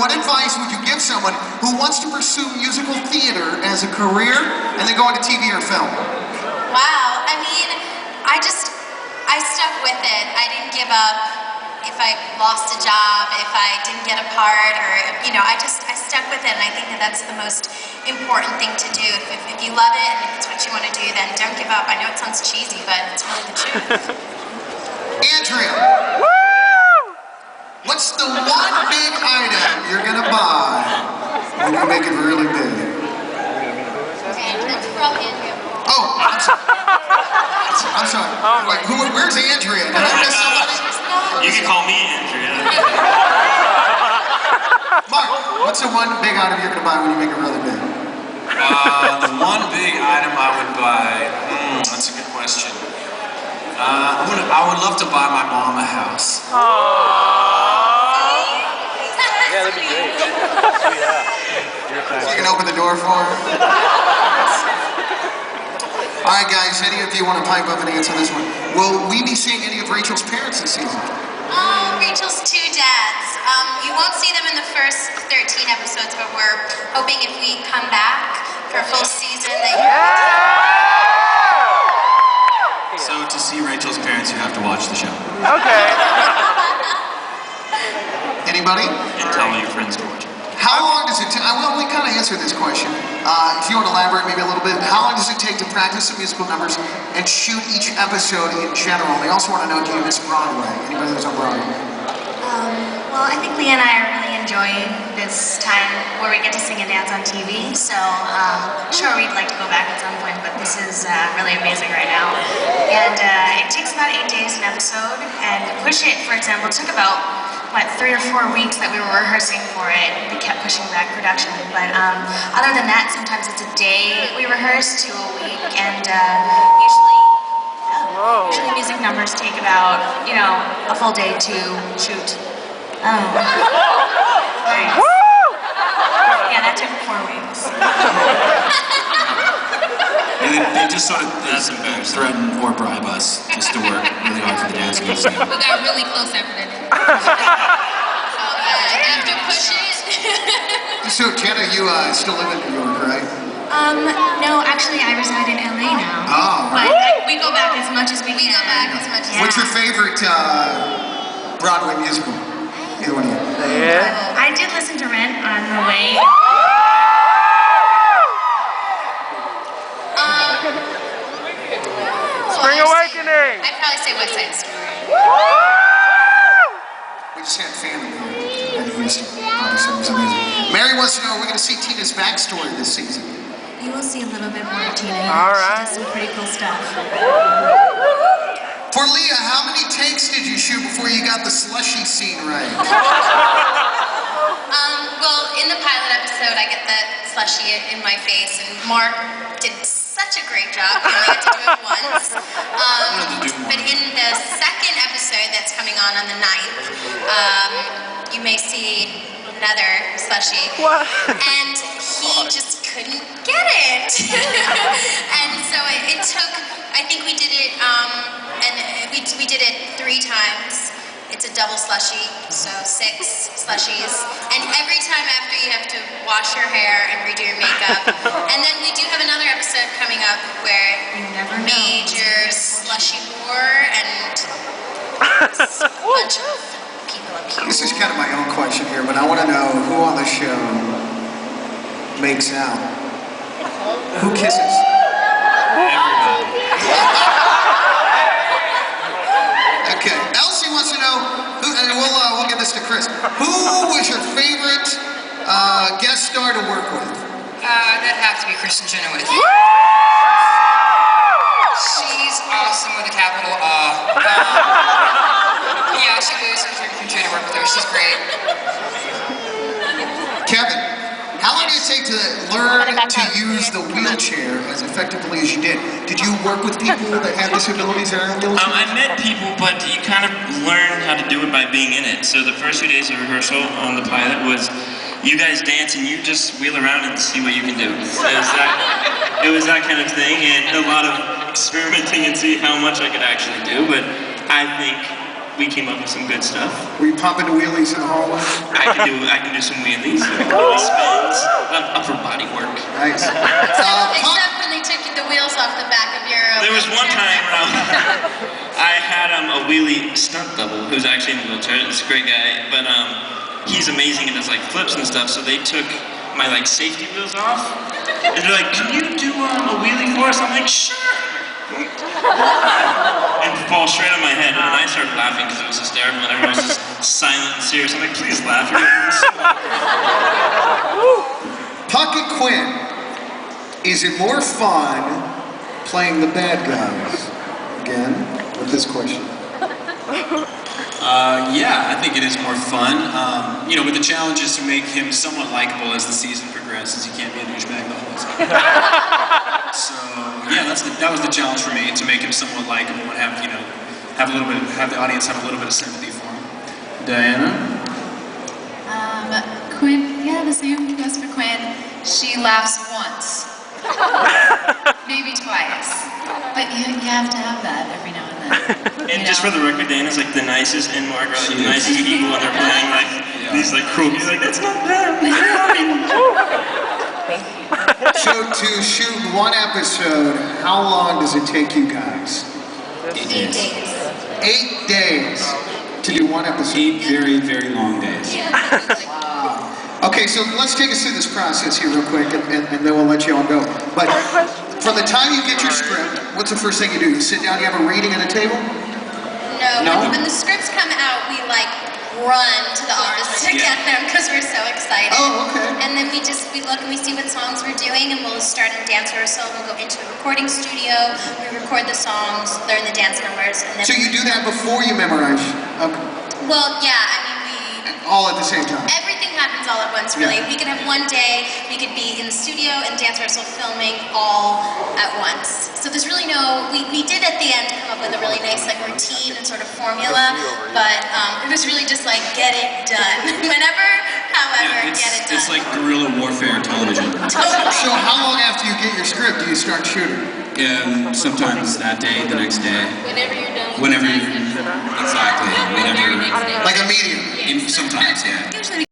what advice would you give someone who wants to pursue musical theater as a career and then go into TV or film? Wow, I mean, I stuck with it. I didn't give up if I lost a job, if I didn't get a part, or, you know, I stuck with it, and I think that that's the most important thing to do. If you love it and if it's what you want to do, then don't give up. I know it sounds cheesy, but it's really the truth. Andrea, what's the one big item you're gonna buy when you make it really big? That's probably Andrea. Oh, I'm sorry. I'm sorry. Wait, where's Andrea? Did I miss somebody? You can call me Andrea. Mark, what's the one big item you're gonna buy when you make it really big? The one big item I would buy, that's a good question. I would love to buy my mom a house. Yeah, that'd be great. So you can open the door for her? All right, guys, any of you want to pipe up and answer this one? Will we be seeing any of Rachel's parents this season? Rachel's two dads. You won't see them in the first 13 episodes, but we're hoping if we come back for a full season that So to see Rachel's parents, you have to watch the show. Okay. Anybody? And tell your friends to watch it. How long does it take? Well, we kind of answered this question. If you want to elaborate maybe a little bit, how long does it take to practice the musical numbers and shoot each episode in general? They also want to know, do you miss Broadway? Anybody who's on Broadway? Well, I think Leah and I are really enjoying this time where we get to sing and dance on TV. So, sure, we'd like to go back at some point, but this is really amazing right now. And it takes about 8 days an episode, and Push It, for example, took about 3 or 4 weeks that we were rehearsing for it. We kept pushing back production, but other than that, sometimes it's a day we rehearse to a week, and usually music numbers take about, a full day to shoot. Nice. Yeah, that took 4 weeks. They just sort of threaten or bribe us just to work really hard for the dance music. we got really close after that. So yeah, after Push It. So, Jenna, you still live in New York, right? No, actually, I reside in LA now. Oh, But we go back as much as we can. We go back as much as What's your favorite Broadway musical? Either one of you. Yeah. I did listen to Rent on the way. Spring Awakening. I'd probably say West Side Story. We just had family here at Houston. Obviously, it was amazing. Mary wants to know, are we going to see Tina's backstory this season? You will see a little bit more of Tina. All right. She does some pretty cool stuff. For Leah, how many takes did you shoot before you got the slushy scene right? Well, in the pilot episode, I get the slushy in my face, and Mark did such a great job. We only had to do it once. But in the second episode that's coming on the 9th, you may see another slushy. What? And he just couldn't get it. And so it took, I think we did it, and we did it 3 times. It's a double slushy, so 6 slushies. And every time after you have to wash your hair and redo your makeup. And then we do have another episode coming up where major slushy war and a bunch of people up here. This is kind of my own question here, but I want to know who on the show makes out? Who kisses? Everybody. Okay, Elsie wants to know, and we'll give this to Chris. Who was your favorite guest star to work with? That'd have to be Kristen Chenoweth. She's awesome with a capital yeah, she was a dream come true to work with her. She's great. Kevin, how long did it take to learn to use the wheelchair as effectively as you did? Did you work with people that had disabilities that are in wheelchairs? I met people, but you kind of learn how to do it by being in it. So the first few days of rehearsal on the pilot was you guys dance and you just wheel around and see what you can do. It was that kind of thing, and a lot of experimenting and see how much I could actually do. But I think we came up with some good stuff. Were you pumping the wheelies in the hallway? I can do some wheelies, wheelie spins, upper body work. Nice. Except when they took the wheels off the back of your. There was one time when I had a wheelie stunt double who's actually in a wheelchair. It's a great guy, but he's amazing and does like flips and stuff. So they took my like safety wheels off, and they're like, "Can you do a wheelie for us?" I'm like, "Sure." And fall straight on my head, and I started laughing because it was hysterical, and everyone was just silent and serious. I'm like, "Please laugh." Puck and Quinn, is it more fun playing the bad guys? Again, with this question. Yeah, I think it is more fun. You know, with the challenge is to make him somewhat likable as the season progresses. He can't be a douchebag the whole time. So yeah, that was the challenge for me, to make him somewhat likable and have have the audience have a little bit of sympathy for him. Diana? Quinn, yeah, the same goes for Quinn. She laughs once, maybe twice, but you have to have that every now and then. And just for the record, Dana's like the nicest and Mark are like the nicest people when they're playing like these like cruel. He's like, "That's not them." So to shoot one episode, how long does it take you guys? 8 days. 8 days to do one episode. 8 very, very long days. Okay, so let's take us through this process here real quick, and then we'll let you all go. But from the time you get your script, what's the first thing you do? You sit down, you have a reading at a table? No, when the scripts come out, we like run to the office to get them because we're so excited. Oh, okay. And then we look and we see what songs we're doing, and we'll start in dance rehearsal. We'll go into a recording studio. We record the songs, learn the dance numbers, and then. So you do that before you memorize? Okay. Well, yeah. I mean, all at the same time? everything happens all at once, really. Yeah. We could have one day. We could be in the studio and dance rehearsal filming all at once. So there's really no. We did at the end come up with a really nice like routine and sort of formula, but it was really just like get it done. Whenever, however, get it done. It's like guerrilla warfare television. Totally. So how long after you get your script do you start shooting? Sometimes that day, the next day. Whenever you're done. Whenever you're exactly. Whenever. Like a medium? Sometimes, yeah. Usually